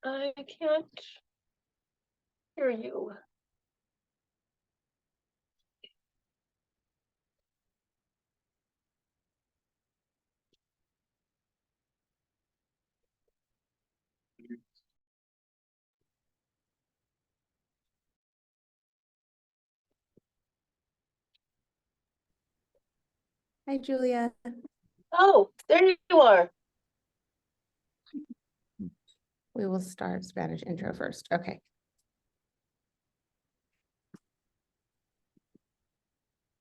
I can't hear you. Hi, Julia. Oh, there you are. We will start Spanish intro first. Okay.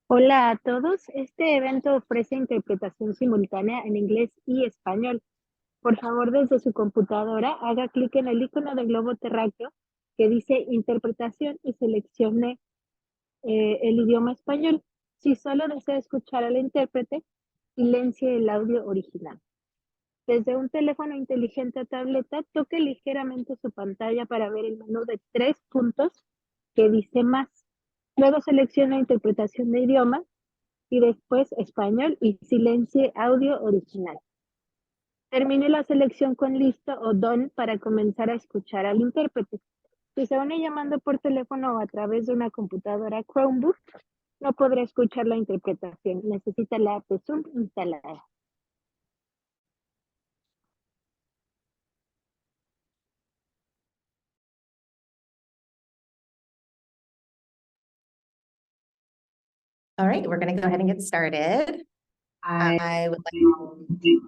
Hola a todos, este evento ofrece interpretación simultánea en inglés y español. Por favor, desde su computadora, haga clic en el icono del globo terráqueo que dice interpretación y seleccione el idioma español. Si solo desea escuchar al intérprete, silencie el audio original. Desde un teléfono inteligente o tableta, toque ligeramente su pantalla para ver el menú de 3 puntos que dice más. Luego seleccione interpretación de idioma y después español y silencie audio original. Termine la selección con listo o done para comenzar a escuchar al intérprete. Si se une llamando por teléfono o a través de una computadora Chromebook, no podrá escuchar la interpretación. Necesita la app de Zoom instalada. All right, we're going to go ahead and get started. I would like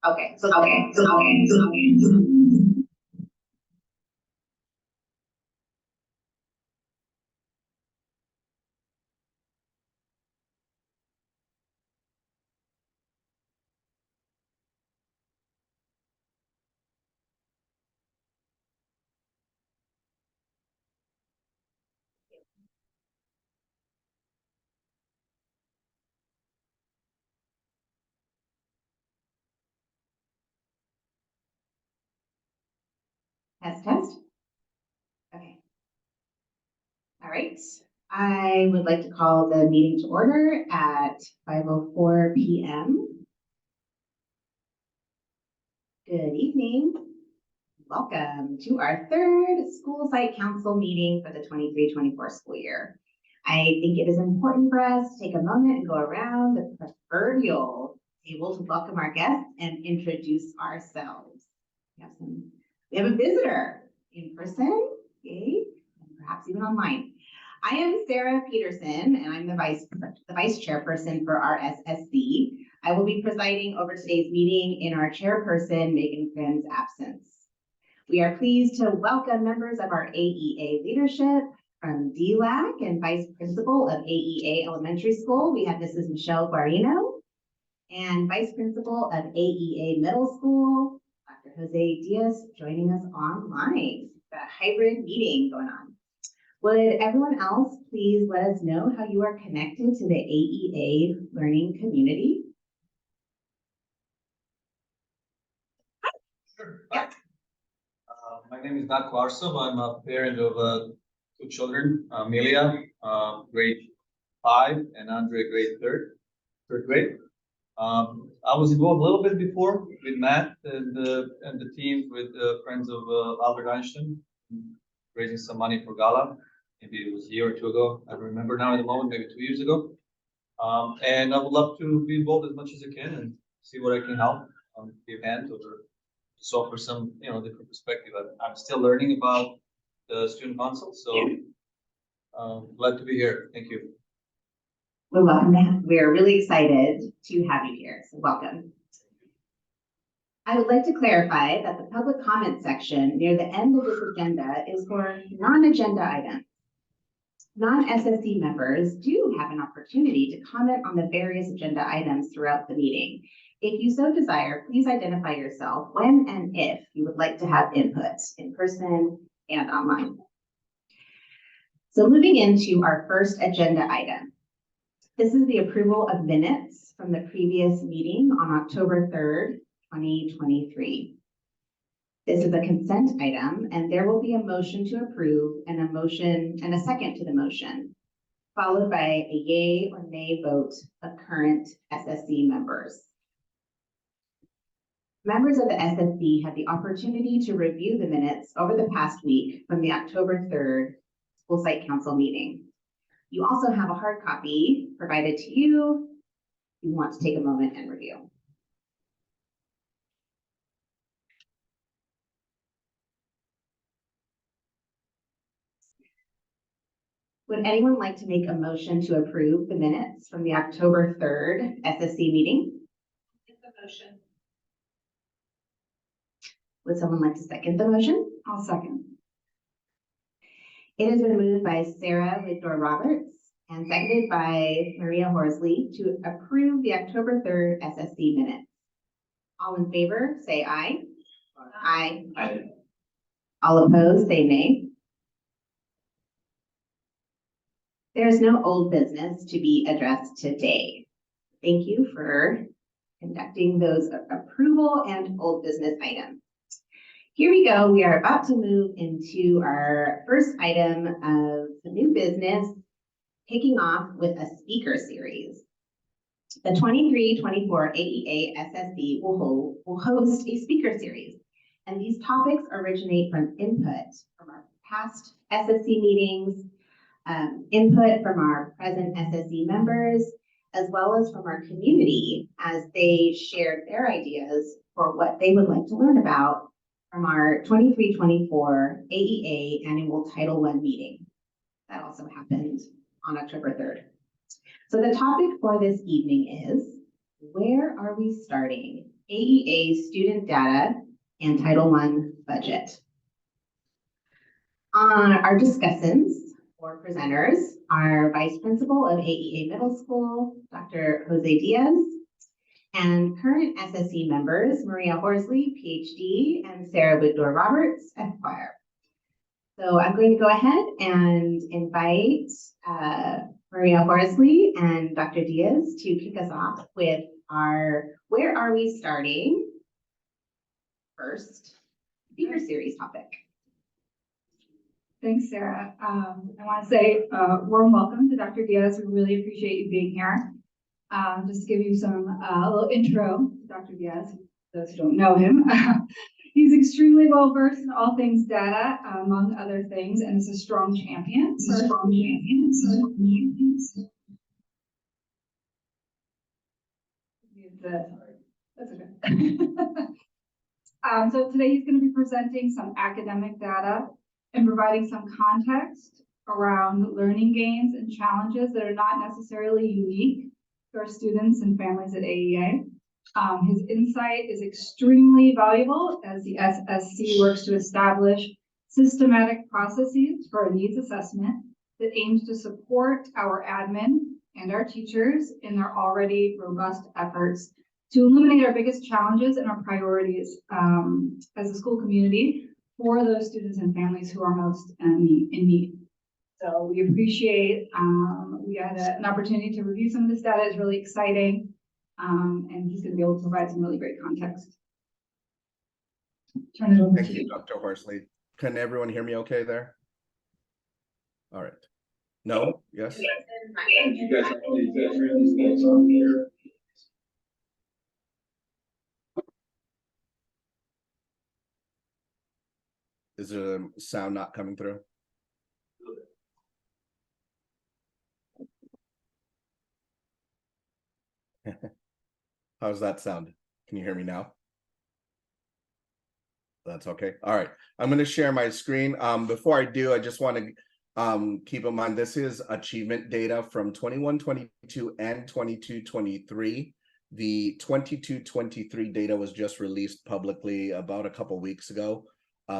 Okay. Test. Okay. All right. I would like to call the meeting to order at 5:04 p.m. Good evening. Welcome to our third school site council meeting for the 23-24 school year. I think it is important for us to take a moment and go around the proverbial table to welcome our guests and introduce ourselves. We have a visitor in person, okay, and perhaps even online. I am Sarah Peterson, and I'm the vice chairperson for our SSC. I will be presiding over today's meeting in our chairperson, Megan Friend's absence. We are pleased to welcome members of our AEA leadership from DLAC and Vice Principal of AEA Elementary School. We have Mrs. Michelle Guarino, and Vice Principal of AEA Middle School, Dr. Jose Diaz, joining us online. The hybrid meeting going on. Would everyone else please let us know how you are connected to the AEA learning community? Sure. Yeah. My name is Nat Kwarsov. I'm a parent of two children, Amelia, grade 5, and Andre, grade third grade. I was involved a little bit before with Matt and the team with friends of Albert Einstein, raising some money for Gala. Maybe it was a year or two ago. I don't remember now at the moment, maybe 2 years ago. And I would love to be involved as much as I can and see what I can help on the event or just offer some, different perspective. I'm still learning about the student council, so glad to be here. Thank you. Well, welcome. We're really excited to have you here, so welcome. I would like to clarify that the public comment section near the end of this agenda is for non-agenda items. Non-SSC members do have an opportunity to comment on the various agenda items throughout the meeting. If you so desire, please identify yourself when and if you would like to have input in person and online. So moving into our first agenda item. This is the approval of minutes from the previous meeting on October 3rd, 2023. This is a consent item, and there will be a motion to approve and a motion and a second to the motion, followed by a yay or nay vote of current SSC members. Members of the SSC had the opportunity to review the minutes over the past week from the October 3rd School Site Council meeting. You also have a hard copy provided to you if you want to take a moment and review. Would anyone like to make a motion to approve the minutes from the October 3rd SSC meeting? Make the motion. Would someone like to second the motion? I'll second. It has been moved by Sarah Whitdor Roberts and seconded by Maria Horsley to approve the October 3rd SSC minutes. All in favor, say aye. Aye. Aye. All opposed, say nay. There is no old business to be addressed today. Thank you for conducting those approval and old business items. Here we go. We are about to move into our first item of new business, kicking off with a speaker series. The 23-24 AEA SSC will host a speaker series, and these topics originate from input from our past SSC meetings, input from our present SSC members, as well as from our community as they shared their ideas for what they would like to learn about from our 23-24 AEA annual Title I meeting. That also happened on October 3rd. So the topic for this evening is, where are we starting AEA student data and Title I budget? Our discussants or presenters are Vice Principal of AEA Middle School, Dr. Jose Diaz, and current SSC members, Maria Horsley, PhD, and Sarah Whitdor Roberts, Esquire. So I'm going to go ahead and invite Maria Horsley and Dr. Diaz to kick us off with our Where Are We Starting? First speaker series topic. Thanks, Sarah. I want to say warm welcome to Dr. Diaz. We really appreciate you being here. Just to give you some a little intro to Dr. Diaz, those who don't know him. He's extremely well versed in all things data, among other things, and is a strong champion. That's okay. So today he's going to be presenting some academic data and providing some context around learning gains and challenges that are not necessarily unique to our students and families at AEA. His insight is extremely valuable as the SSC works to establish systematic processes for a needs assessment that aims to support our admin and our teachers in their already robust efforts to eliminate our biggest challenges and our priorities as a school community for those students and families who are most in need. So we appreciate, we had an opportunity to review some of this data. It's really exciting. And he's going to be able to provide some really great context. Turn it over Thank to you, Dr. Horsley. Can everyone hear me okay there? All right. No? Yes? You guys have to turn these lights on here. Is the sound not coming through? How's that sound? Can you hear me now? That's okay. All right. I'm going to share my screen. Before I do, I just want to keep in mind this is achievement data from 21-22 and 22-23. The 22-23 data was just released publicly about a couple weeks ago.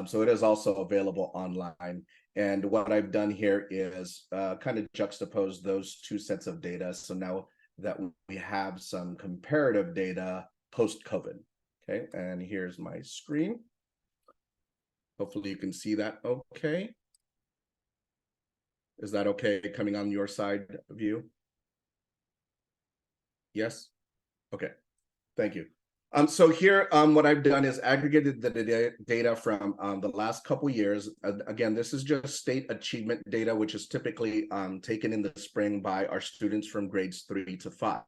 So it is also available online. And what I've done here is kind of juxtapose those two sets of data. So now that we have some comparative data post-COVID. Okay, and here's my screen. Hopefully you can see that okay. Is that okay coming on your side view? Yes? Okay, thank you. So here, what I've done is aggregated the data from the last couple years. Again, this is just state achievement data, which is typically taken in the spring by our students from grades 3 to 5.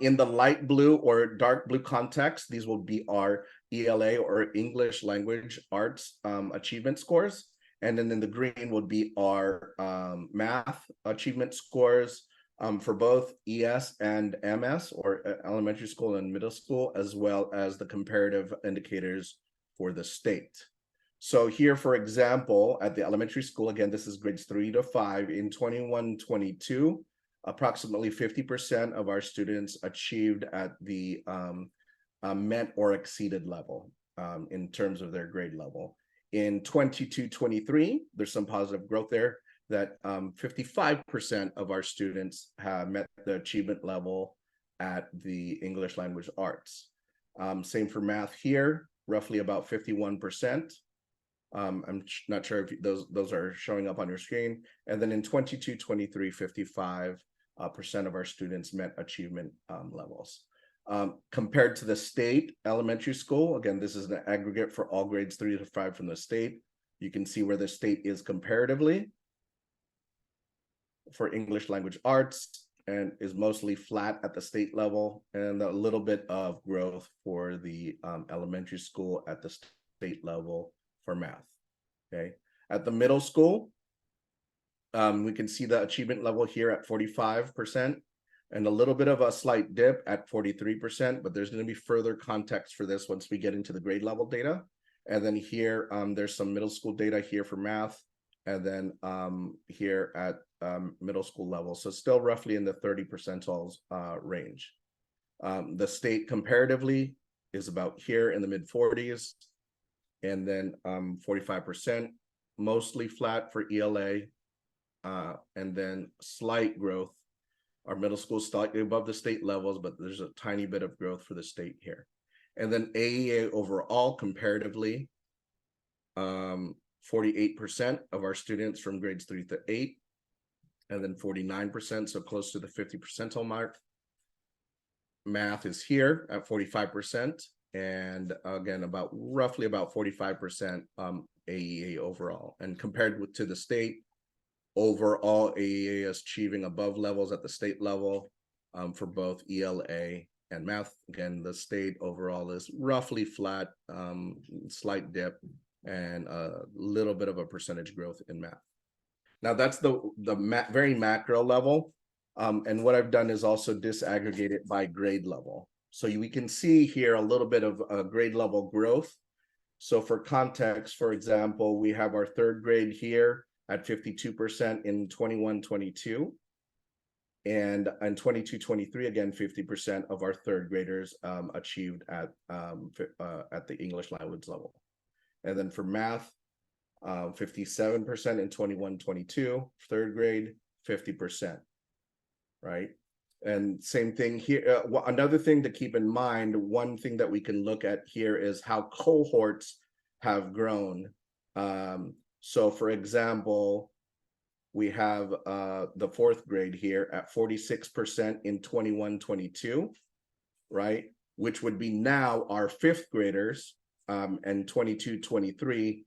In the light blue or dark blue context, these will be our ELA or English Language Arts achievement scores. And then in the green would be our math achievement scores for both ES and MS, or elementary school and middle school, as well as the comparative indicators for the state. So here, for example, at the elementary school, again, this is grades 3 to 5 in 21-22. Approximately 50% of our students achieved at the met or exceeded level in terms of their grade level. In 22-23, there's some positive growth there, that 55% of our students have met the achievement level at the English Language Arts. Same for math here, roughly about 51%. I'm not sure if those are showing up on your screen. And then in 22-23, 55% of our students met achievement levels. Compared to the state elementary school, again, this is an aggregate for all grades 3 to 5 from the state. You can see where the state is comparatively for English Language Arts, and is mostly flat at the state level, and a little bit of growth for the elementary school at the state level for math. Okay, at the middle school, we can see the achievement level here at 45%, and a little bit of a slight dip at 43%, but there's going to be further context for this once we get into the grade level data. And then here, there's some middle school data here for math, and then here at middle school level. So still roughly in the 30 percentiles range. The state comparatively is about here in the mid 40s, and then 45%, mostly flat for ELA, and then slight growth. Our middle school is slightly above the state levels, but there's a tiny bit of growth for the state here. And then AEA overall, comparatively, 48% of our students from grades 3 to 8, and then 49%, so close to the 50 percentile mark. Math is here at 45%, and again, roughly about 45% AEA overall. And compared to the state, overall AEA is achieving above levels at the state level for both ELA and math. Again, the state overall is roughly flat, slight dip, and a little bit of a percentage growth in math. Now that's the very macro level. And what I've done is also disaggregate it by grade level. So we can see here a little bit of grade level growth. So for context, for example, we have our third grade here at 52% in 21-22. And in 22-23, again, 50% of our third graders achieved at the English language level. And then for math, 57% in 21-22, third grade, 50%, right? And same thing here. Another thing to keep in mind, one thing that we can look at here is how cohorts have grown. So for example, we have the fourth grade here at 46% in 21-22, right? Which would be now our fifth graders, and 22-23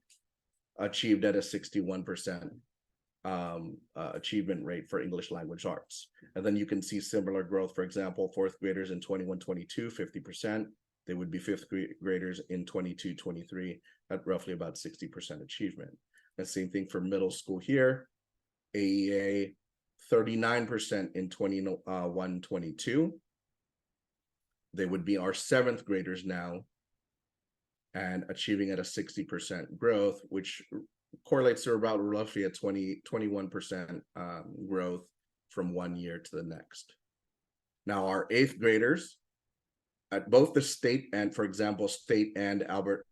achieved at a 61% achievement rate for English Language Arts. And then you can see similar growth, for example, fourth graders in 21-22, 50%. They would be fifth graders in 22-23 at roughly about 60% achievement. The same thing for middle school here. AEA 39% in 21-22. They would be our seventh graders now and achieving at a 60% growth, which correlates to about roughly a 21% growth from one year to the next. Now our eighth graders at both the state and, for example, state and Albert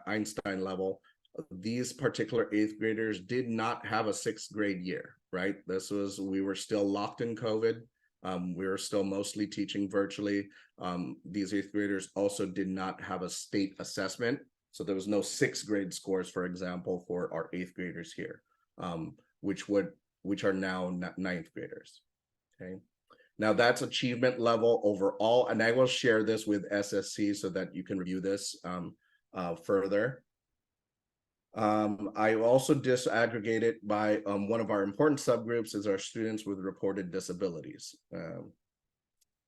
Einstein level, these particular eighth graders did not have a sixth grade year, right? We were still locked in COVID. We were still mostly teaching virtually. These eighth graders also did not have a state assessment. So there was no sixth grade scores, for example, for our eighth graders here, which are now ninth graders, okay? Now that's achievement level overall, and I will share this with SSC so that you can review this further. I also disaggregated by one of our important subgroups is our students with reported disabilities.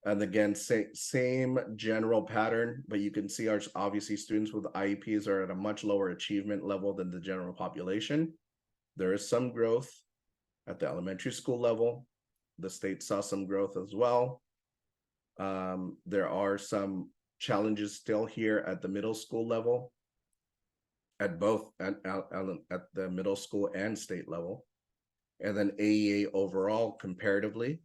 And again, same general pattern, but you can see our obviously students with IEPs are at a much lower achievement level than the general population. There is some growth at the elementary school level. The state saw some growth as well. There are some challenges still here at the middle school level, at both at the middle school and state level. And then AEA overall comparatively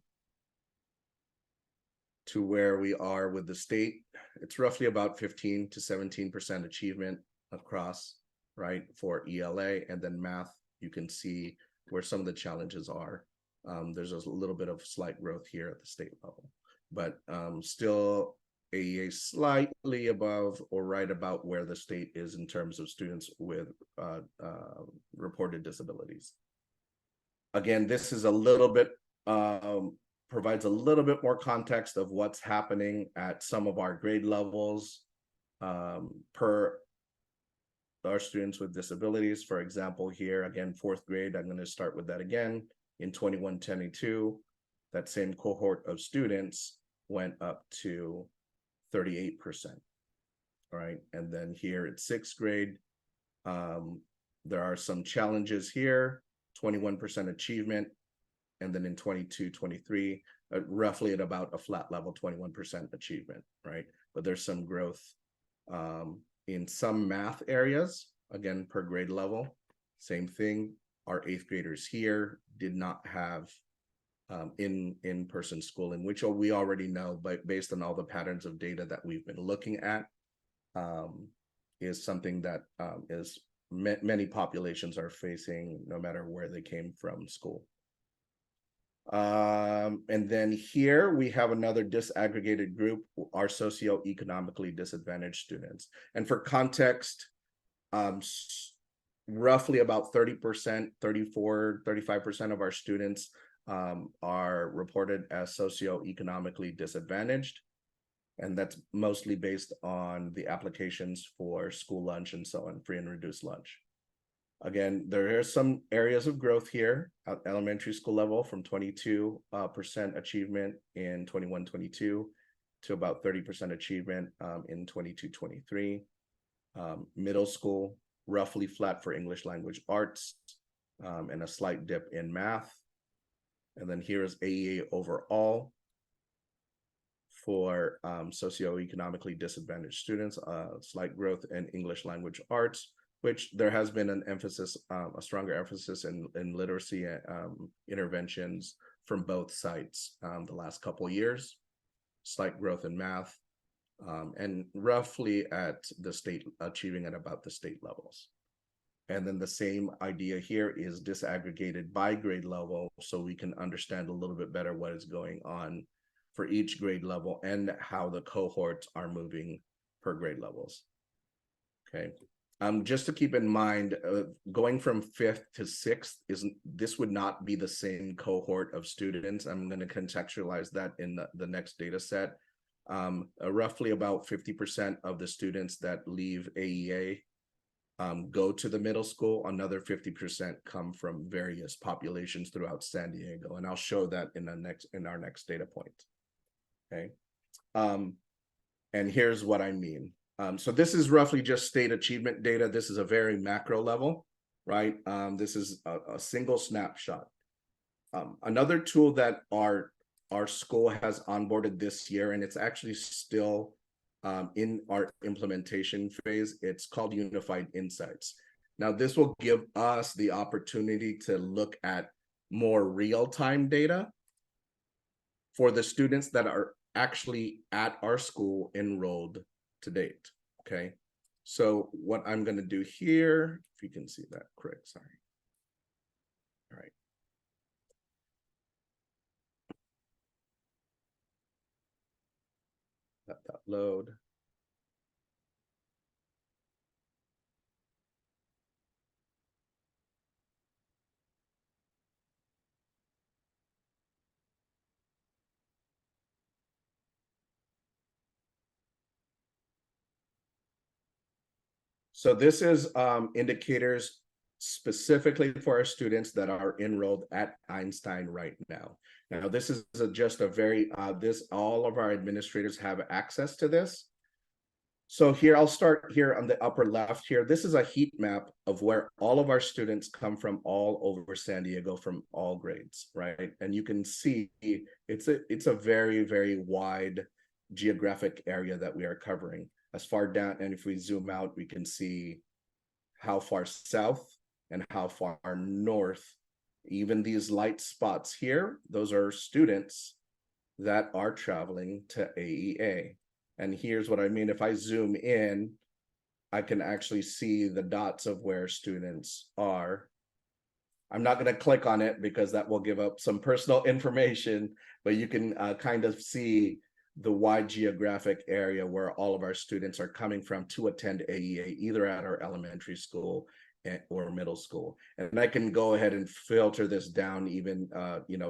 to where we are with the state, it's roughly about 15 to 17% achievement across, right, for ELA. And then math, you can see where some of the challenges are. There's a little bit of slight growth here at the state level, but still AEA slightly above or right about where the state is in terms of students with reported disabilities. Again, this is a little bit, provides a little bit more context of what's happening at some of our grade levels per our students with disabilities. For example, here, again, fourth grade, I'm going to start with that again. In 21-22, that same cohort of students went up to 38%. All right, and then here at sixth grade, there are some challenges here, 21% achievement, and then in 22-23, roughly at about a flat level, 21% achievement, right? But there's some growth in some math areas, again, per grade level. Same thing, our eighth graders here did not have in-person schooling, which we already know, but based on all the patterns of data that we've been looking at, is something that is many populations are facing no matter where they came from school. And then here we have another disaggregated group, our socioeconomically disadvantaged students. And for context, roughly about 30%, 34, 35% of our students are reported as socioeconomically disadvantaged. And that's mostly based on the applications for school lunch and so on, free and reduced lunch. Again, there are some areas of growth here at elementary school level from 22% achievement in 21-22 to about 30% achievement in 22-23. Middle school, roughly flat for English language arts and a slight dip in math. And then here is AEA overall for socioeconomically disadvantaged students, slight growth in English language arts, which there has been an emphasis, a stronger emphasis in literacy interventions from both sides the last couple of years, slight growth in math, and roughly at the state, achieving at about the state levels. And then the same idea here is disaggregated by grade level so we can understand a little bit better what is going on for each grade level and how the cohorts are moving per grade levels. Okay. Just to keep in mind, going from fifth to sixth this would not be the same cohort of students. I'm going to contextualize that in the next data set. Roughly about 50% of the students that leave AEA go to the middle school. Another 50% come from various populations throughout San Diego, and I'll show that in our next data point. Okay, and here's what I mean. So this is roughly just state achievement data. This is a very macro level, right? This is a single snapshot. Another tool that our school has onboarded this year, and it's actually still in our implementation phase, it's called Unified Insights. Now, this will give us the opportunity to look at more real-time data for the students that are actually at our school enrolled to date. Okay, so what I'm going to do here, if you can see that correct, sorry. All right. Let that load. So this is indicators specifically for our students that are enrolled at Einstein right now. Now, this is just a very, all of our administrators have access to this. So here, I'll start here on the upper left here. This is a heat map of where all of our students come from all over San Diego from all grades, right? And you can see it's a very, very wide geographic area that we are covering. As far down, and if we zoom out, we can see how far south and how far north. Even these light spots here, those are students that are traveling to AEA. And here's what I mean. If I zoom in, I can actually see the dots of where students are. I'm not going to click on it because that will give up some personal information, but you can kind of see the wide geographic area where all of our students are coming from to attend AEA, either at our elementary school or middle school. And I can go ahead and filter this down even,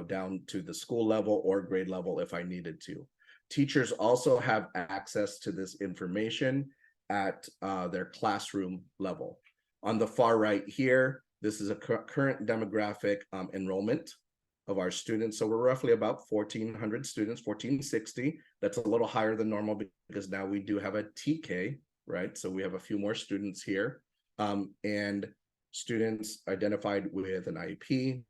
down to the school level or grade level if I needed to. Teachers also have access to this information at their classroom level. On the far right here, this is a current demographic enrollment of our students. So we're roughly about 1,400 students, 1,460. That's a little higher than normal because now we do have a TK, right? So we have a few more students here. And students identified with an IEP,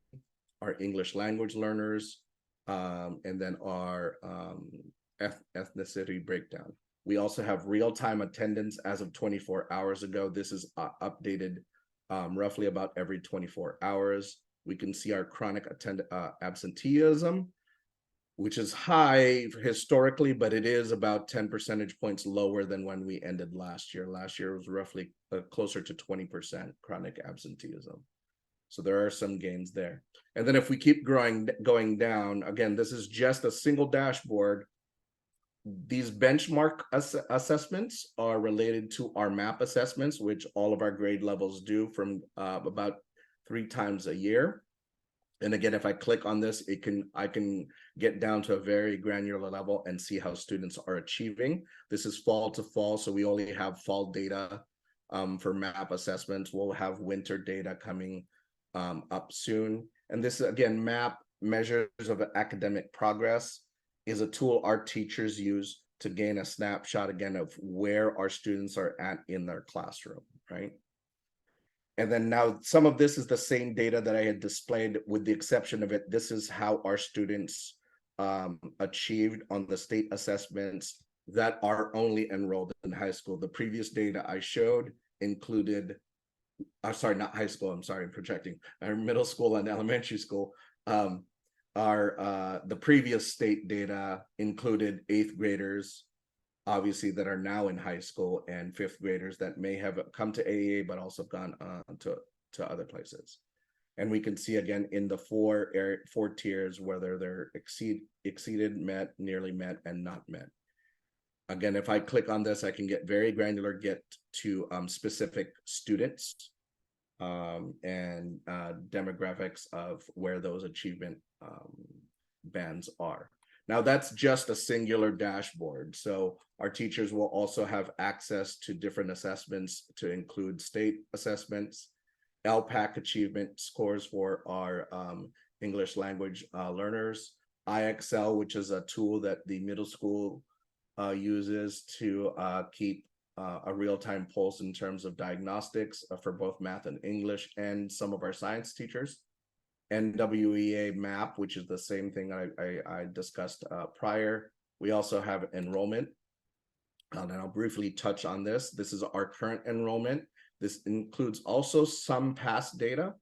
our English language learners, and then our ethnicity breakdown. We also have real-time attendance as of 24 hours ago. This is updated roughly about every 24 hours. We can see our chronic absenteeism, which is high historically, but it is about 10 percentage points lower than when we ended last year. Last year was roughly closer to 20% chronic absenteeism. So there are some gains there. And then if we keep going down, again, this is just a single dashboard. These benchmark assessments are related to our MAP assessments, which all of our grade levels do from about 3 times a year. And again, if I click on this, I can get down to a very granular level and see how students are achieving. This is fall to fall, so we only have fall data for MAP assessments. We'll have winter data coming up soon. And this, again, MAP, Measures of Academic Progress, is a tool our teachers use to gain a snapshot, again, of where our students are at in their classroom, right? And then now some of this is the same data that I had displayed, with the exception of it. This is how our students achieved on the state assessments that are only enrolled in high school. The previous data I showed included, I'm sorry, not high school, I'm sorry, I'm projecting, our middle school and elementary school. The previous state data included 8th graders, obviously, that are now in high school, and 5th graders that may have come to AEA but also gone to other places. And we can see again in the four tiers whether they're exceeded, met, nearly met, and not met. Again, if I click on this, I can get very granular, get to specific students and demographics of where those achievement bands are. Now, that's just a singular dashboard. So our teachers will also have access to different assessments to include state assessments, LPAC achievement scores for our English language learners, IXL, which is a tool that the middle school uses to keep a real-time pulse in terms of diagnostics for both math and English, and some of our science teachers. NWEA MAP, which is the same thing I discussed prior. We also have enrollment, and I'll briefly touch on this. This is our current enrollment. This includes also some past data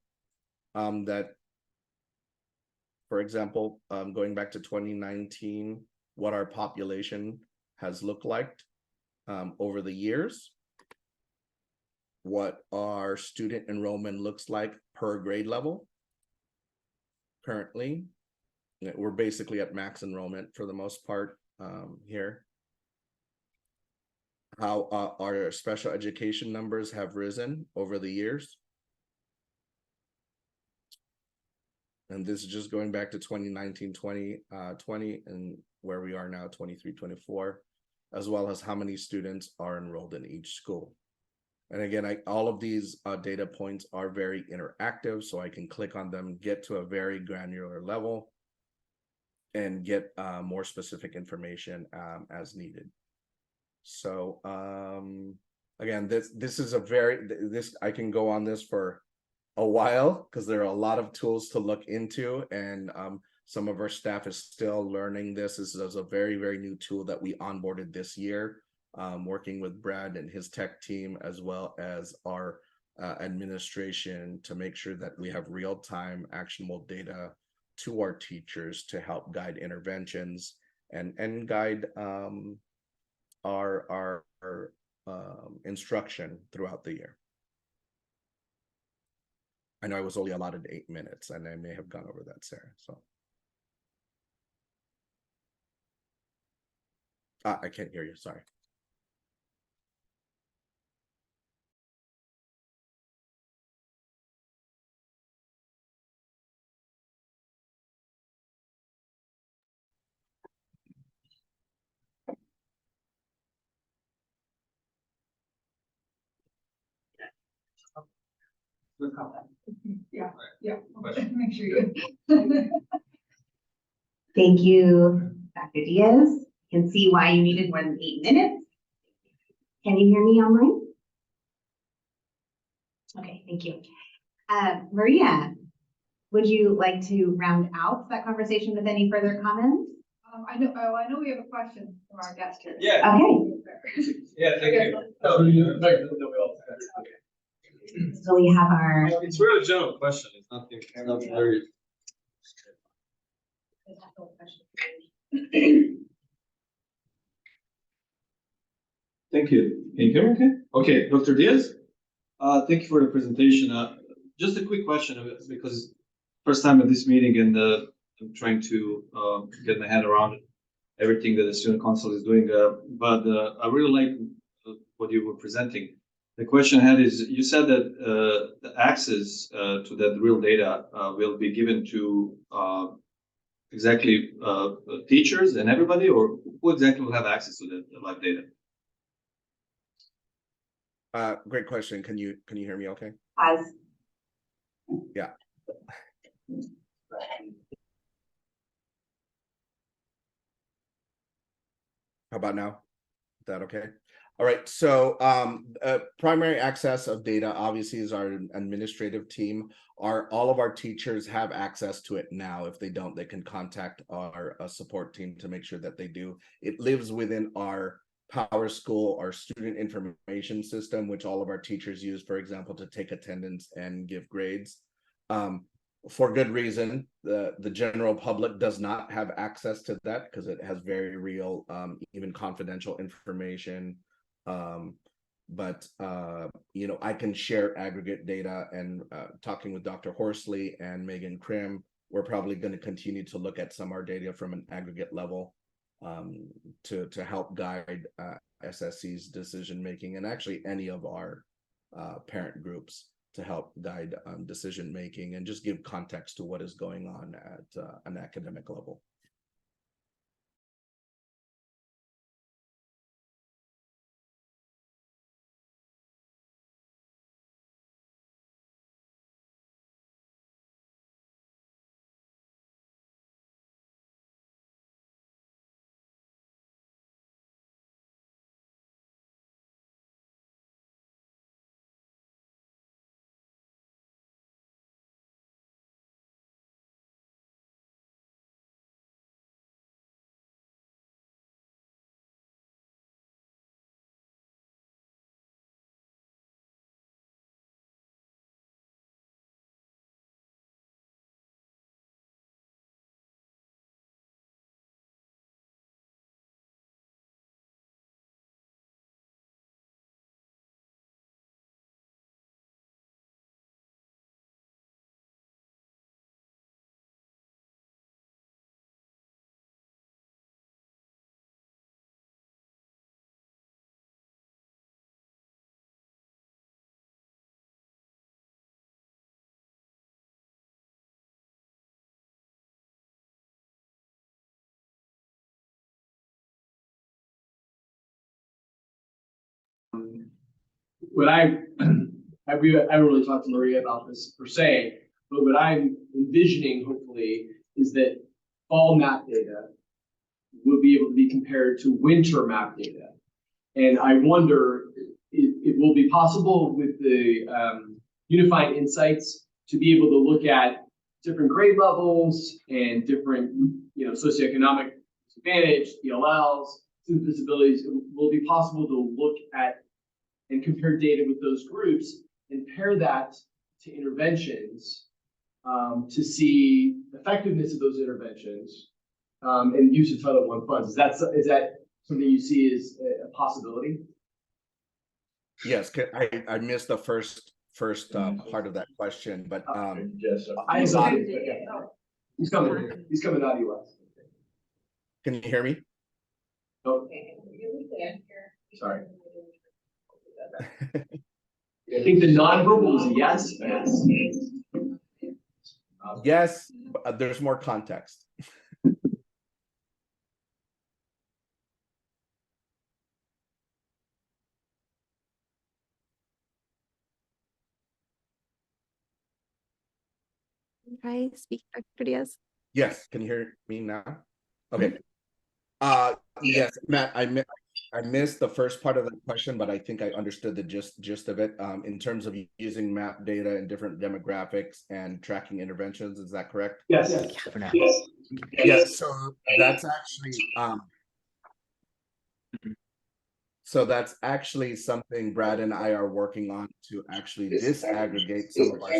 that, for example, going back to 2019, what our population has looked like over the years, what our student enrollment looks like per grade level. Currently, we're basically at max enrollment for the most part here. How our special education numbers have risen over the years. And this is just going back to 2019, 2020, and where we are now, 23, 24, as well as how many students are enrolled in each school. And again, all of these data points are very interactive, so I can click on them, get to a very granular level, and get more specific information as needed. So again, this is a I can go on this for a while because there are a lot of tools to look into, and some of our staff is still learning this. This is a very, very new tool that we onboarded this year, working with Brad and his tech team, as well as our administration, to make sure that we have real-time actionable data to our teachers to help guide interventions and guide our instruction throughout the year. I know I was only allotted 8 minutes, and I may have gone over that, Sarah. So I can't hear you. Sorry. Good comment. Yeah, Question. make sure you. Thank you, Dr. Diaz. Can see why you needed more than 8 minutes. Can you hear me online? Okay, thank you. Maria, would you like to round out that conversation with any further comments? I know we have a question from our guest here. Yeah. Okay, Yeah, thank you. so we have our. It's really a general question. It's not very. Thank you. Can you hear me okay? Okay, Dr. Diaz, thank you for the presentation. Just a quick question, because first time at this meeting, and I'm trying to get my head around everything that the student council is doing. But I really like what you were presenting. The question I had is, you said that the access to that real data will be given to exactly teachers and everybody, or who exactly will have access to that live data? Great question. Can you hear me okay? Pause. Yeah. How about now? Is that okay? All right. So primary access of data obviously is our administrative team. All of our teachers have access to it now. If they don't, they can contact our support team to make sure that they do. It lives within our Power School, our student information system, which all of our teachers use, for example, to take attendance and give grades. For good reason. The general public does not have access to that because it has very real, even confidential information. But you know, I can share aggregate data, and talking with Dr. Horsley and Megan Krim, we're probably going to continue to look at some of our data from an aggregate level to help guide SSC's decision making, and actually any of our parent groups, to help guide decision making and just give context to what is going on at an academic level. what I haven't really talked to Maria about this per se, but what I'm envisioning hopefully is that fall map data will be able to be compared to winter map data. And I wonder if it will be possible with the unified insights to be able to look at different grade levels and different, socioeconomic disadvantage, ELLs, student disabilities. It will be possible to look at and compare data with those groups and pair that to interventions to see effectiveness of those interventions and use of Title I funds. Is that something you see as a possibility? Yes, I missed the first part of that question, but He's coming. He's coming out of US. can you hear me? Oh, sorry. I think the nonverbal is a yes. Yes, but there's more context. Can I speak, Dr. Diaz? Yes, can you hear me now? Okay. Yes, Matt, I missed the first part of the question, but I think I understood the gist of it. In terms of using map data in different demographics and tracking interventions, is that correct? Yes. Yes. So that's actually something Brad and I are working on to actually disaggregate some of our.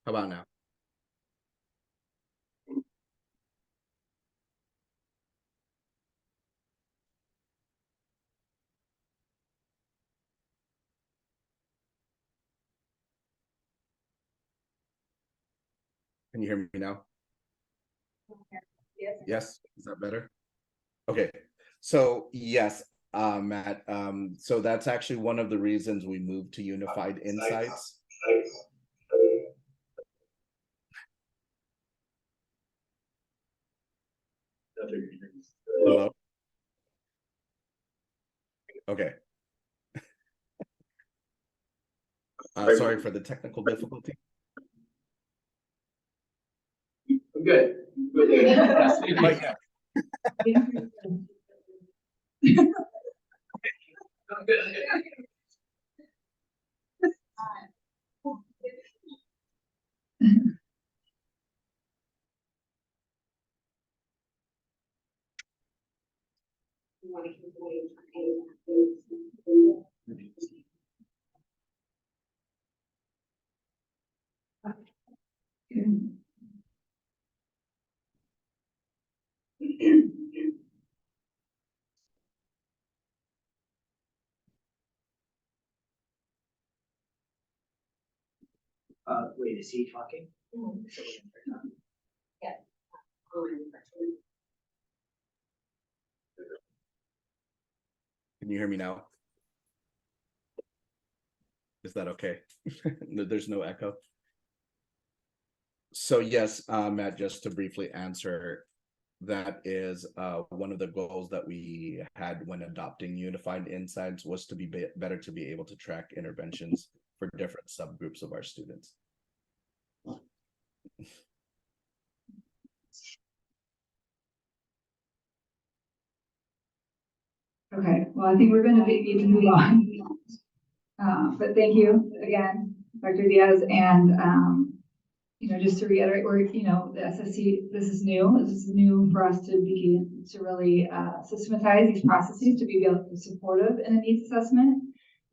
How about now? Can you hear me now? Yes, is that better? Okay, so yes, Matt, so that's actually one of the reasons we moved to Unified Insights. Hello? Okay. Sorry for the technical difficulty. I'm good. But yeah. Wait, is he talking? Yeah. Can you hear me now? Is that okay? There's no echo. So yes, Matt, just to briefly answer, that is one of the goals that we had when adopting Unified Insights was to be better to be able to track interventions for different subgroups of our students. Okay, well, I think we're going to need to move on. But thank you again, Dr. Diaz, and just to reiterate, the SSC, this is new for us to begin to really systematize these processes to be able to be supportive in a needs assessment.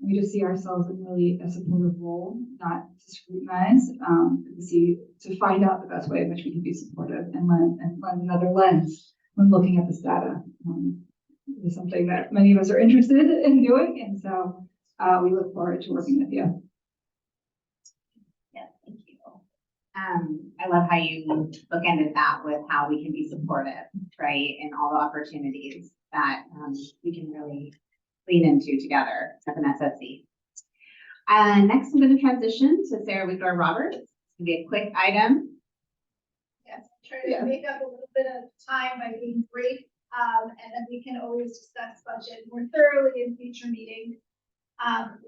And we just see ourselves in really a supportive role, not to scrutinize, to find out the best way in which we can be supportive and lend another lens when looking at this data. It's something that many of us are interested in doing, and so we look forward to working with you. Yeah, thank you. I love how you bookended that with how we can be supportive, right, in all the opportunities that we can really lean into together as an SSC. Next, I'm going to transition to Sarah Wigler Roberts. It's going to be a quick item. Yes, try to make up a little bit of time by being brief, and then we can always discuss budget more thoroughly in future meetings.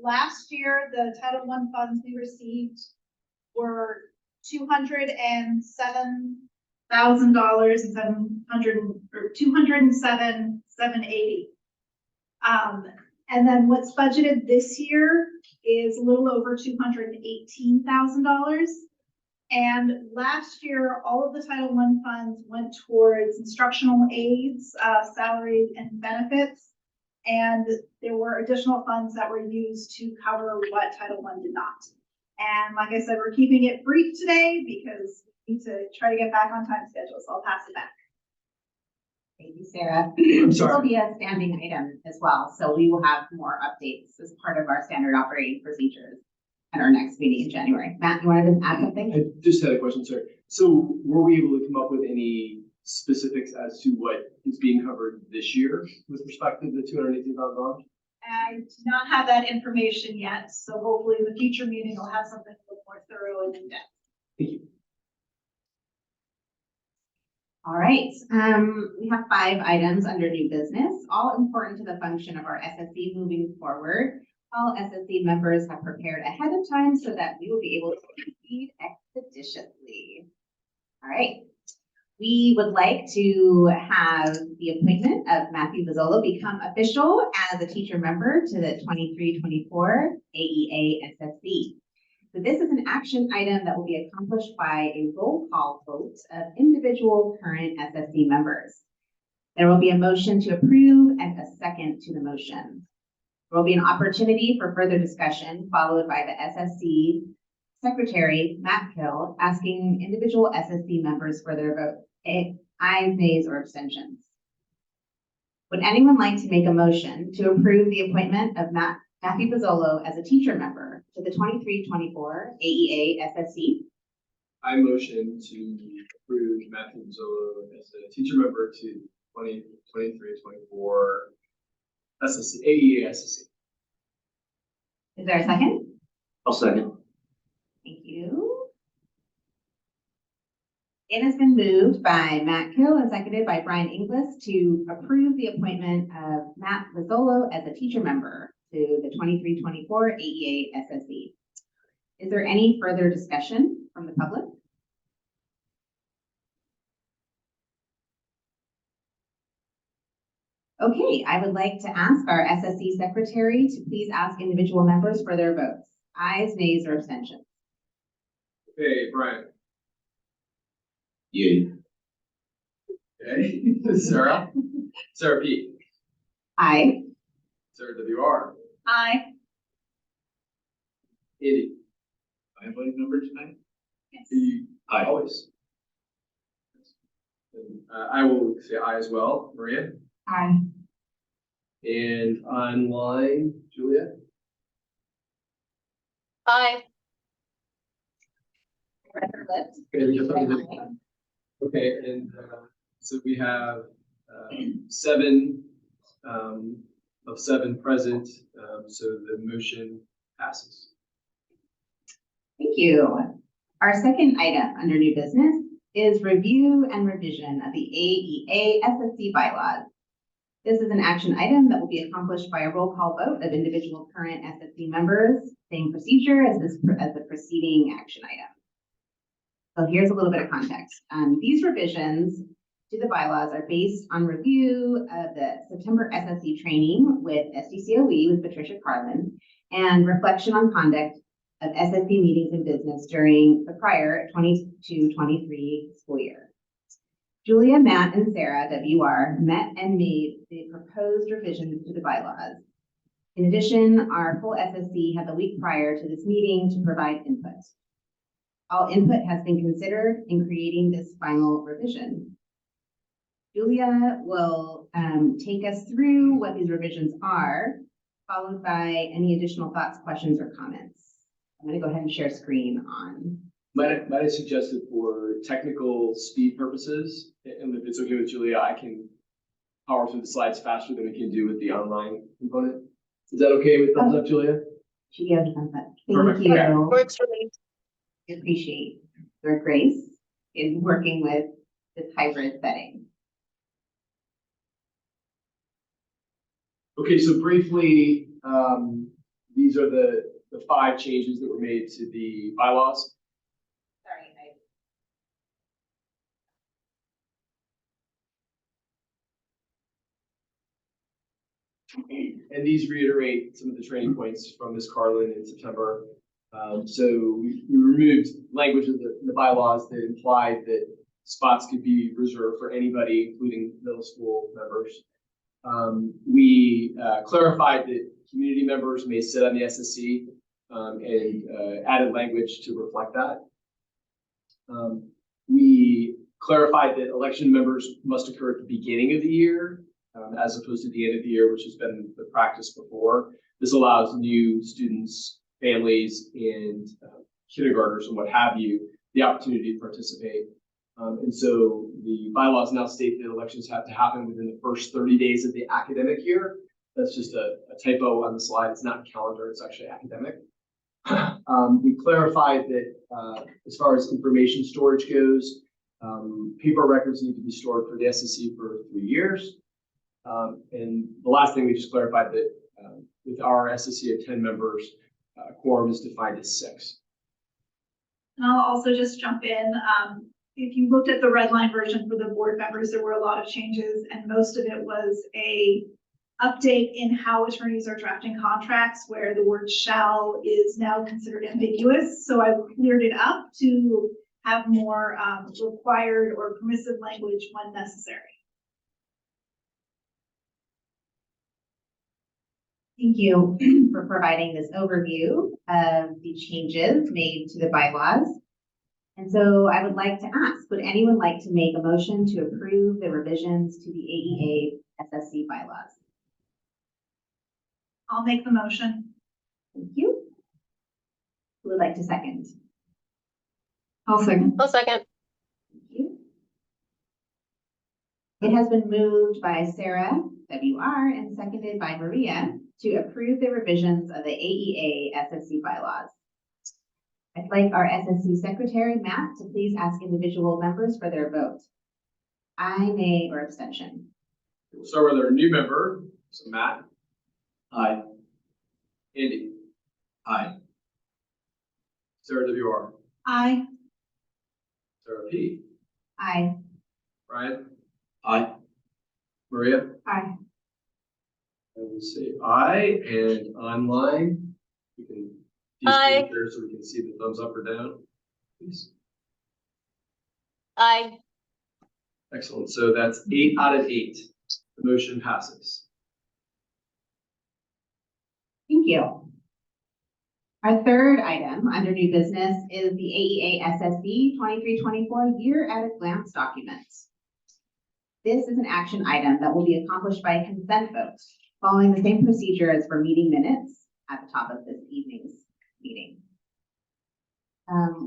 Last year, the Title I funds we received were $207,000 and $207,780. And then what's budgeted this year is a little over $218,000. And last year, all of the Title I funds went towards instructional aids, salaries, and benefits. And there were additional funds that were used to cover what Title I did not. And like I said, we're keeping it brief today because we need to try to get back on time schedule. So I'll pass it back. Thank you, Sarah. I'm This will sorry. be a standing item as well, so we will have more updates as part of our standard operating procedures at our next meeting in January. Matt, you wanted to add something? I just had a question, sir. So were we able to come up with any specifics as to what is being covered this year with respect to the $218,000? I do not have that information yet. So hopefully in the future meeting, I'll have something a little more thorough and in depth. Thank you. All right, we have 5 items under new business, all important to the function of our SSC moving forward. All SSC members have prepared ahead of time so that we will be able to proceed expeditiously. All right, we would like to have the appointment of Matthew Bozzolo become official as a teacher member to the 23-24 AEA SSC. So this is an action item that will be accomplished by a roll call vote of individual current SSC members. There will be a motion to approve and a second to the motion. There will be an opportunity for further discussion followed by the SSC Secretary, Matt Hill, asking individual SSC members for their vote. Ayes, nays, or abstentions. Would anyone like to make a motion to approve the appointment of Matthew Bozzolo as a teacher member to the 23-24 AEA SSC? I motion to approve Matthew Bozzolo as a teacher member to 2023-24 SSC, AEA SSC. Is there a second? I'll second. Thank you. It has been moved by Matt Kill and seconded by Brian Inglis to approve the appointment of Matt Bozzolo as a teacher member to the 23-24 AEA SSC. Is there any further discussion from the public? Okay, I would like to ask our SSC secretary to please ask individual members for their votes. Ayes, nays, or abstentions. Okay, Brian. Yay. Okay, Sarah. Sarah P. Aye. Sarah WR. Aye. Andy. I have a number tonight? Yes. Aye. Always. And, I will say aye as well. Maria. Aye. And online, Julia. Aye. Red or lips? Okay, we have- okay, and so we have 7 of 7 present, so the motion passes. Thank you. Our second item under new business is review and revision of the AEA SSC bylaws. This is an action item that will be accomplished by a roll call vote of individual current SSC members, same procedure as the preceding action item. So here's a little bit of context. These revisions to the bylaws are based on review of the September SSC training with SDCOE with Patricia Carlin and reflection on conduct of SSC meetings and business during the prior 22-23 school year. Julia, Matt, and Sarah WR met and made the proposed revisions to the bylaws. In addition, our full SSC had the week prior to this meeting to provide input. All input has been considered in creating this final revision. Julia will take us through what these revisions are, followed by any additional thoughts, questions, or comments. I'm going to go ahead and share screen on. Might I suggest that for technical speed purposes, and if it's okay with Julia, I can power through the slides faster than we can do with the online component. Is that okay with thumbs up, Julia? She has thumbs up. Thank Perfect. you. Okay. Works for me. Appreciate your grace in working with this hybrid setting. Okay, so briefly, these are the 5 changes that were made to the bylaws. Sorry, And these reiterate some of the training points from Ms. Carlin in September. So we removed language of the bylaws that implied that spots could be reserved for anybody, including middle school members. We clarified that community members may sit on the SSC and added language to reflect that. We clarified that election members must occur at the beginning of the year as opposed to the end of the year, which has been the practice before. This allows new students, families, and kindergartners and what have you, the opportunity to participate. And so the bylaws now state that elections have to happen within the first 30 days of the academic year. That's just a typo on the slide. It's not calendar, it's actually academic. We clarified that as far as information storage goes, paper records need to be stored for the SSC for 3 years. And the last thing we just clarified that with our SSC of 10 members, quorum is defined as 6. And I'll also just jump in. If you looked at the red line version for the board members, there were a lot of changes, and most of it was a update in how attorneys are drafting contracts where the word shall is now considered ambiguous. So I cleared it up to have more required or permissive language when necessary. Thank you for providing this overview of the changes made to the bylaws. And so I would like to ask, would anyone like to make a motion to approve the revisions to the AEA SSC bylaws? I'll make the motion. Thank you. Who would like to second? I'll second. I'll second. Thank you. It has been moved by Sarah, WR, and seconded by Maria to approve the revisions of the AEA SSC bylaws. I'd like our SSC secretary, Matt, to please ask individual members for their vote. Aye, nay, or abstention. We'll start with our new member, so Matt. Aye. Andy. Aye. Sarah WR. Aye. Sarah P. Aye. Brian. Aye. Maria. Aye. And we'll say aye, and online, we can Aye. there so we can see the thumbs up or down, please. Aye. Excellent. So that's 8 out of 8. The motion passes. Thank you. Our third item under new business is the AEA SSC 23-24 year at a glance document. This is an action item that will be accomplished by a consent vote, following the same procedure as for meeting minutes at the top of this evening's meeting.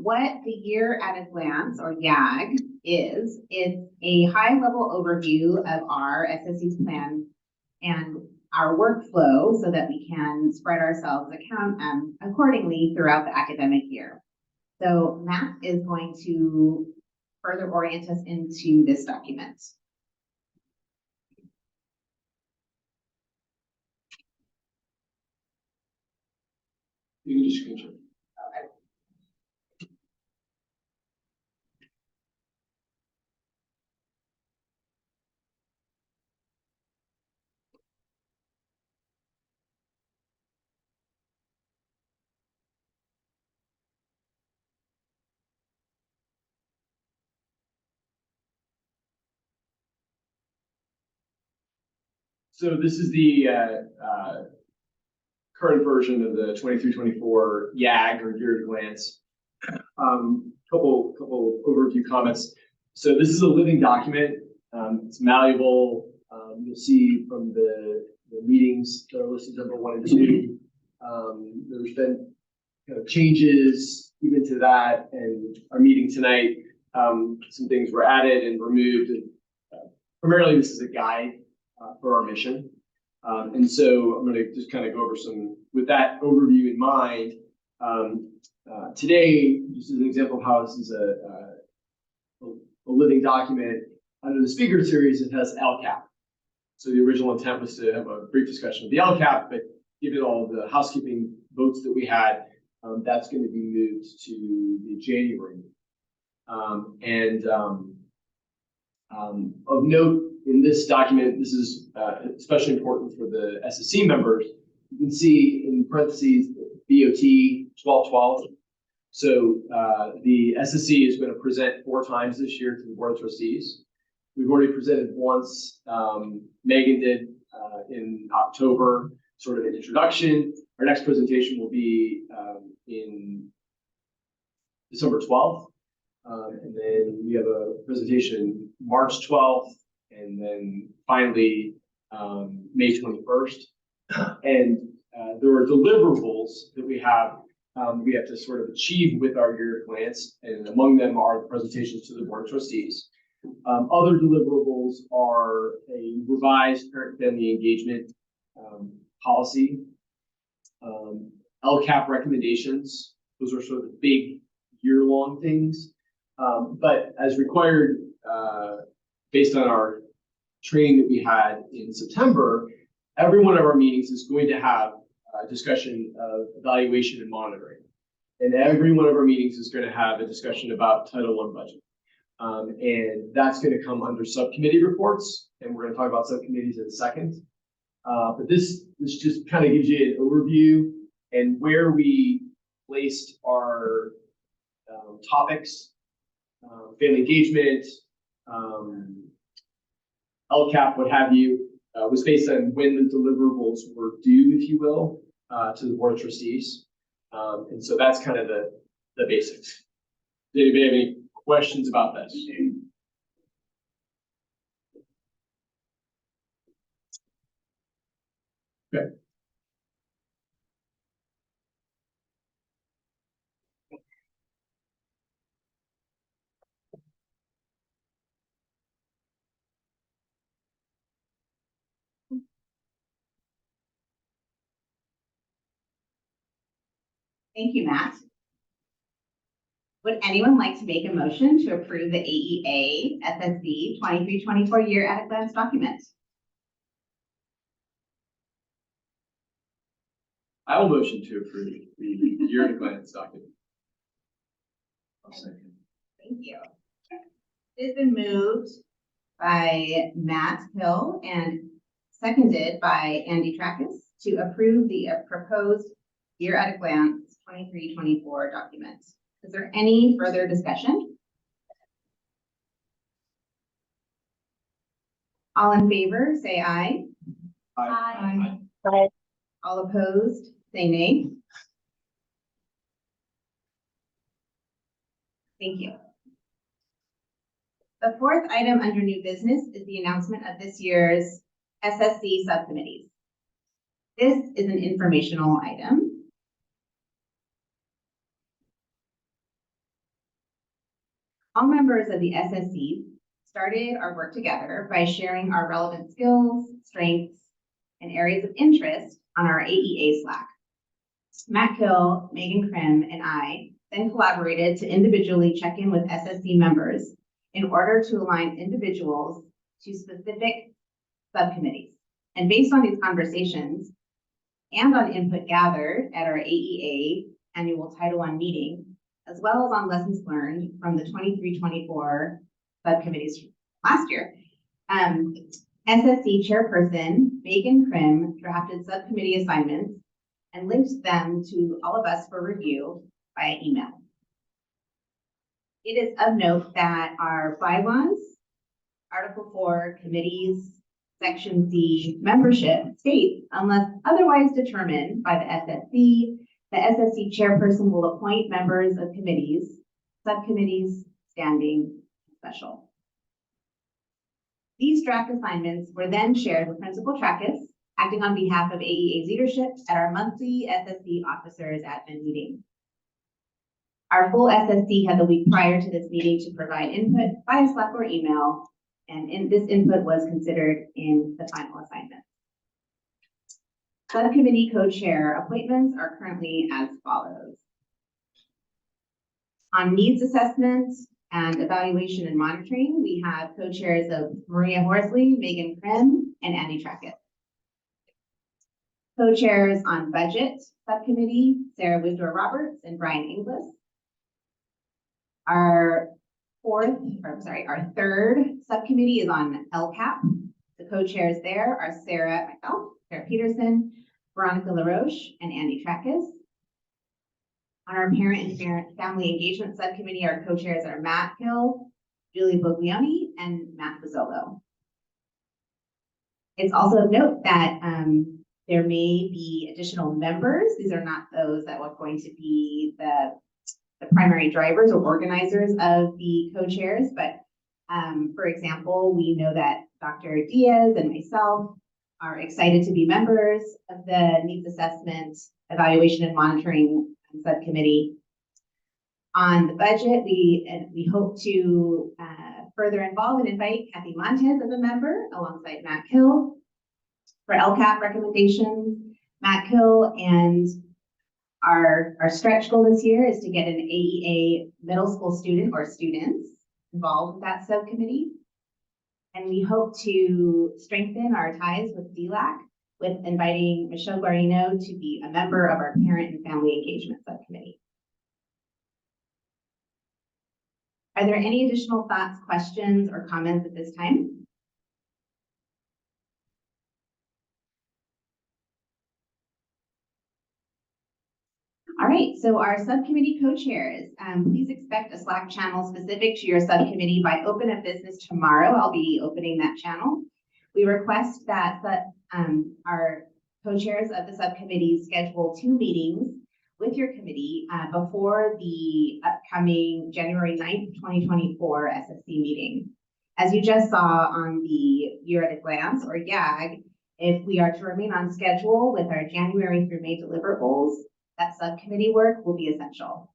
What the year at a glance, or YAG, is, it's a high-level overview of our SSC's plan and our workflow so that we can spread ourselves accordingly throughout the academic year. So Matt is going to further orient us into this document. You can just screenshot. So this is the current version of the 23-24 YAG, or year at a glance. Couple overview comments. So this is a living document. It's malleable. You'll see from the meetings that are listed number 1 and 2. There's been kind of changes even to that, and our meeting tonight, some things were added and removed. And primarily, this is a guide for our mission. And so I'm going to just kind of go over some, with that overview in mind. Today, just as an example of how this is a living document, under the speaker series, it has LCAP. So the original intent was to have a brief discussion of the LCAP, but given all the housekeeping votes that we had, that's going to be moved to the January meeting. Of note in this document, this is especially important for the SSC members. You can see in parentheses BOT 1212. So the SSC is going to present 4 times this year to the Board of Trustees. We've already presented once. Megan did in October, sort of an introduction. Our next presentation will be in December 12th. And then we have a presentation March 12th, and then finally May 21st. And there are deliverables that we have to sort of achieve with our year plans, and among them are the presentations to the Board of Trustees. Other deliverables are a revised parent-family engagement policy, LCAP recommendations. Those are sort of the big year-long things. But as required, based on our training that we had in September, every one of our meetings is going to have a discussion of evaluation and monitoring. And every one of our meetings is going to have a discussion about Title I budget. And that's going to come under subcommittee reports, and we're going to talk about subcommittees in a second. But this just kind of gives you an overview and where we placed our topics, family engagement, LCAP, what have you, was based on when the deliverables were due, if you will, to the Board of Trustees. And so that's kind of the basics. Did anybody have any questions about this? Okay. Thank you, Matt. Would anyone like to make a motion to approve the AEA SSC 23-24 year at a glance document? I will motion to approve the year at a glance document. I'll second. Thank you. It has been moved by Matt Hill and seconded by Andy Trackus to approve the proposed year at a glance 23-24 document. Is there any further discussion? All in favor, say aye. Aye. Aye. All opposed, say nay. Thank you. The fourth item under new business is the announcement of this year's SSC subcommittees. This is an informational item. All members of the SSC started our work together by sharing our relevant skills, strengths, and areas of interest on our AEA Slack. Matt Hill, Megan Krim, and I then collaborated to individually check in with SSC members in order to align individuals to specific subcommittees. And based on these conversations and on input gathered at our AEA annual Title I meeting, as well as on lessons learned from the 23-24 subcommittees last year, SSC chairperson Megan Krim drafted subcommittee assignments and linked them to all of us for review via email. It is of note that our bylaws, Article 4, committees, Section C, membership states, unless otherwise determined by the SSC chairperson will appoint members of committees, subcommittees, standing, special. These draft assignments were then shared with Principal Trackus, acting on behalf of AEA's leadership at our monthly SSC officers admin meeting. Our full SSC had the week prior to this meeting to provide input via Slack or email, and this input was considered in the final assignment. Subcommittee co-chair appointments are currently as follows. On needs assessment and evaluation and monitoring, we have co-chairs of Maria Horsley, Megan Krim, and Andy Trackett. Co-chairs on budget subcommittee, Sarah Wisdor Roberts and Brian Inglis. Our third subcommittee is on LCAP. The co-chairs there are Sarah Peterson, Veronica LaRoche, and Andy Trackus. On our parent and family engagement subcommittee, our co-chairs are Matt Hill, Julie Boglioni, and Matt Pizzolo. It's also of note that there may be additional members. These are not those that are going to be the primary drivers or organizers of the co-chairs, but for example, we know that Dr. Diaz and myself are excited to be members of the needs assessment, evaluation and monitoring subcommittee. On the budget, we hope to further involve and invite Kathy Montez as a member alongside Matt Hill. For LCAP recommendations, Matt Hill and our stretch goal this year is to get an AEA middle school student or students involved with that subcommittee. And we hope to strengthen our ties with DLAC with inviting Michelle Guarino to be a member of our parent and family engagement subcommittee. Are there any additional thoughts, questions, or comments at this time? All right, so our subcommittee co-chairs, please expect a Slack channel specific to your subcommittee by open of business tomorrow. I'll be opening that channel. We request that our co-chairs of the subcommittee schedule 2 meetings with your committee before the upcoming January 9th, 2024 SSC meeting. As you just saw on the Year at a Glance, or YAG, if we are to remain on schedule with our January through May deliverables, that subcommittee work will be essential.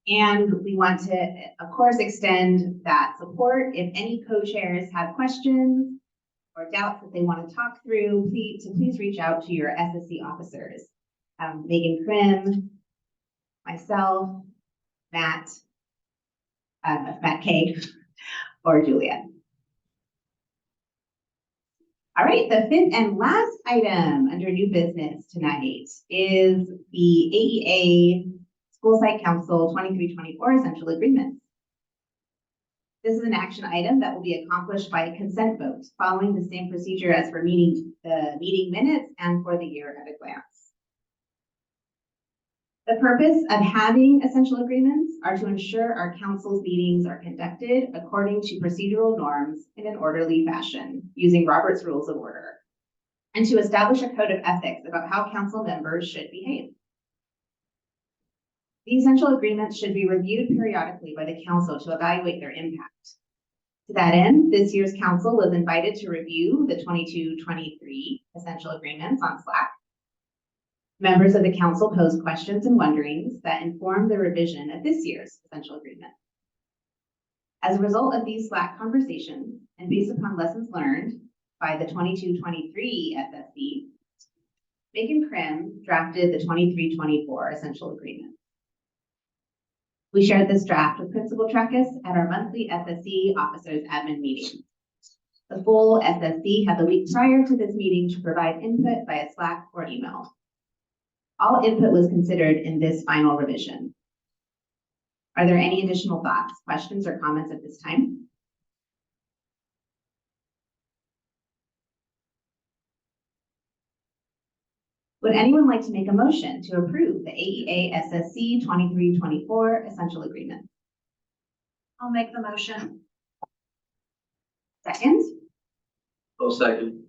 And we want to, of course, extend that support. If any co-chairs have questions or doubts that they want to talk through, please reach out to your SSC officers. Megan Krim, myself, Matt Kay, or Julia. All right, the 5th and last item under new business tonight is the AEA School Site Council 23-24 Essential Agreements. This is an action item that will be accomplished by a consent vote, following the same procedure as for the meeting minutes and for the Year at a Glance. The purpose of having essential agreements are to ensure our council's meetings are conducted according to procedural norms in an orderly fashion, using Robert's Rules of Order, and to establish a code of ethics about how council members should behave. The essential agreements should be reviewed periodically by the council to evaluate their impact. To that end, this year's council was invited to review the 22-23 essential agreements on Slack. Members of the council posed questions and wonderings that informed the revision of this year's essential agreement. As a result of these Slack conversations, and based upon lessons learned by the 22-23 SSC, Megan Krim drafted the 23-24 essential agreement. We shared this draft with Principal Trackus at our monthly SSC officers admin meeting. The full SSC had the week prior to this meeting to provide input via Slack or email. All input was considered in this final revision. Are there any additional thoughts, questions, or comments at this time? Would anyone like to make a motion to approve the AEA SSC 23-24 Essential Agreement? I'll make the motion. Second? Oh, second.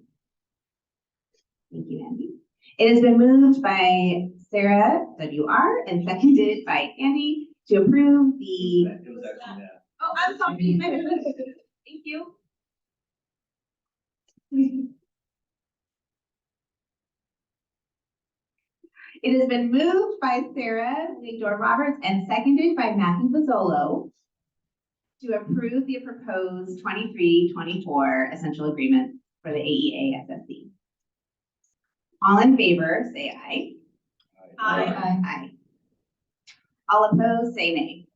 Thank you, Andy. It has been moved by Sarah WR and seconded by Andy to approve the. Oh, I'm sorry. Thank you. It has been moved by Sarah Wigdor Roberts and seconded by Matthew Bozzolo to approve the proposed 23-24 essential agreement for the AEA SSC. All in favor, say aye. Aye. Aye. All opposed, say nay.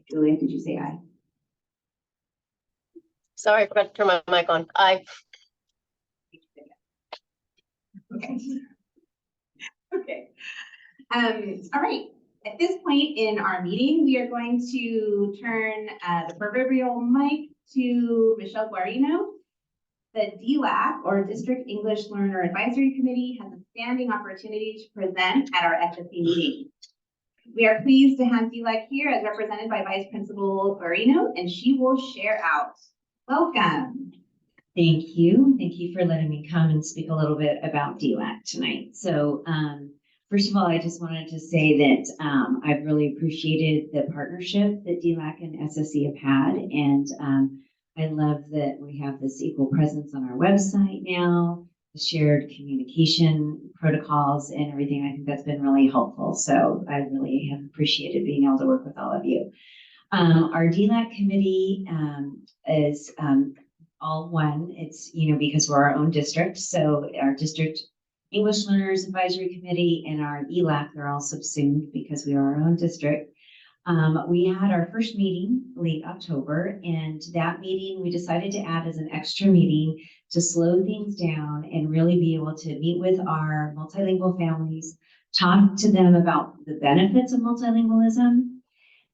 Julia, did you say aye? Sorry, I forgot to turn my mic on. Okay. Okay. All right. At this point in our meeting, we are going to turn the proverbial mic to Michelle Guarino. The DLAC, or District English Learner Advisory Committee, has a standing opportunity to present at our SSC meeting. We are pleased to have DLAC here as represented by Vice Principal Guarino, and she will share out. Welcome. Thank you. Thank you for letting me come and speak a little bit about DLAC tonight. So first of all, I just wanted to say that I've really appreciated the partnership that DLAC and SSC have had. And I love that we have this equal presence on our website now, the shared communication protocols and everything. I think that's been really helpful. So I really have appreciated being able to work with all of you. Our DLAC committee is all one. It's, because we're our own district. So our district English Learners Advisory Committee and our ELAC, they're all subsumed because we are our own district. We had our first meeting late October, and that meeting we decided to add as an extra meeting to slow things down and really be able to meet with our multilingual families, talk to them about the benefits of multilingualism,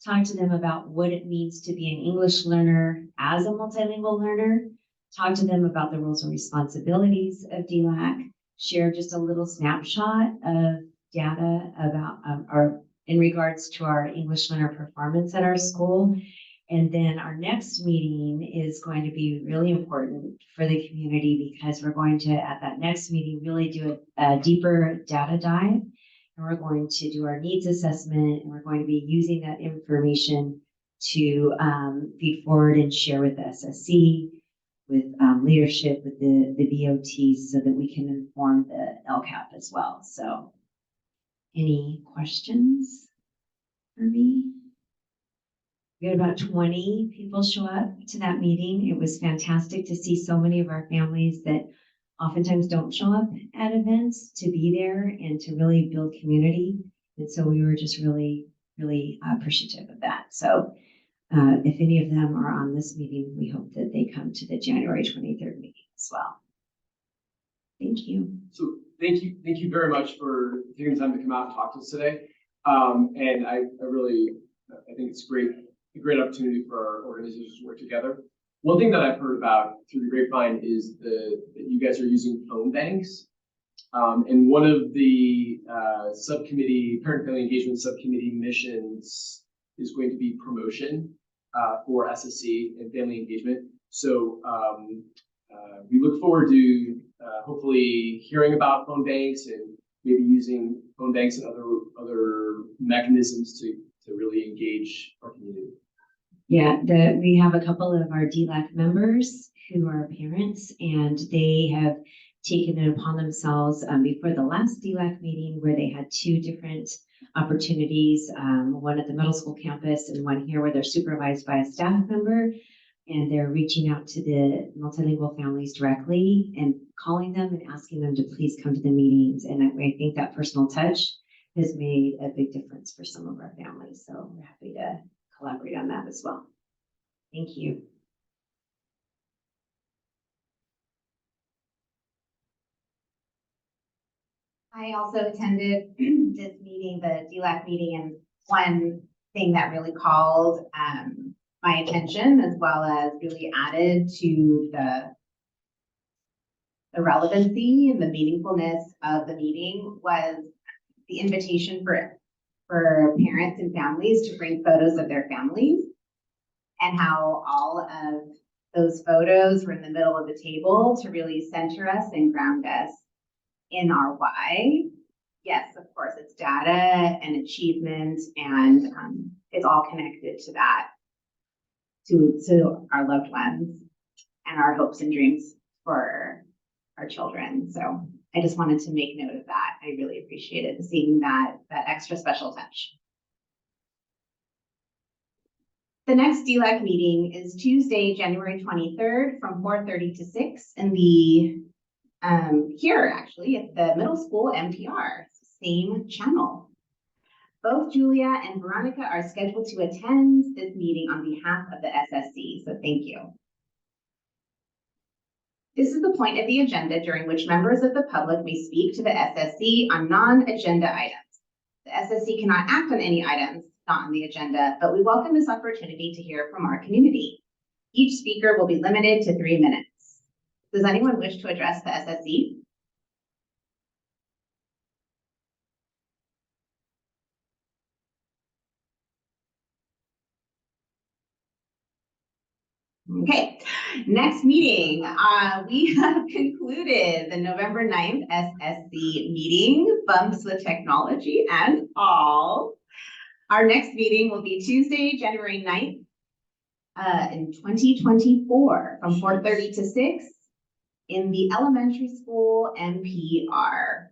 talk to them about what it means to be an English learner as a multilingual learner, talk to them about the roles and responsibilities of DLAC, share just a little snapshot of data about in regards to our English learner performance at our school. And then our next meeting is going to be really important for the community because we're going to, at that next meeting, really do a deeper data dive. And we're going to do our needs assessment, and we're going to be using that information to feed forward and share with the SSC, with leadership, with the BOTs, so that we can inform the LCAP as well. So any questions for me? We had about 20 people show up to that meeting. It was fantastic to see so many of our families that oftentimes don't show up at events to be there and to really build community. And so we were just really, really appreciative of that. So if any of them are on this meeting, we hope that they come to the January 23rd meeting as well. Thank you. So thank you very much for taking the time to come out and talk to us today. And I think it's a great opportunity for our organizations to work together. One thing that I've heard about through the grapevine is that you guys are using phone banks. And one of the parent family engagement subcommittee missions is going to be promotion for SSC and family engagement. So we look forward to hopefully hearing about phone banks and maybe using phone banks and other mechanisms to really engage our community. Yeah, we have a couple of our DLAC members who are parents, and they have taken it upon themselves before the last DLAC meeting where they had two different opportunities, one at the middle school campus and one here where they're supervised by a staff member, and they're reaching out to the multilingual families directly and calling them and asking them to please come to the meetings. And I think that personal touch has made a big difference for some of our families. So we're happy to collaborate on that as well. Thank you. I also attended this meeting, the DLAC meeting, and one thing that really called my attention, as well as really added to the relevancy and the meaningfulness of the meeting, was the invitation for parents and families to bring photos of their families, and how all of those photos were in the middle of the table to really center us and ground us in our why. Yes, of course, it's data and achievement, and it's all connected to that. to our loved ones and our hopes and dreams for our children. So I just wanted to make note of that. I really appreciated seeing that extra special touch. The next DLAC meeting is Tuesday, January 23rd from 4:30 to 6 in the, here actually at the middle school MPR, same channel. Both Julia and Veronica are scheduled to attend this meeting on behalf of the SSC, so thank you. This is the point of the agenda during which members of the public may speak to the SSC on non-agenda items. The SSC cannot act on any items not on the agenda, but we welcome this opportunity to hear from our community. Each speaker will be limited to 3 minutes. Does anyone wish to address the SSC? Okay, next meeting, we have concluded the November 9th SSC meeting, Bumps with Technology and all. Our next meeting will be Tuesday, January 9th in 2024 from 4:30 to 6 in the elementary school MPR.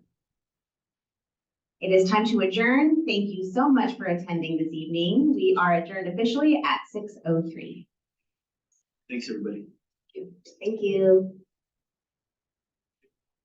It is time to adjourn. Thank you so much for attending this evening. We are adjourned officially at 6:03. Thanks, everybody. Thank you.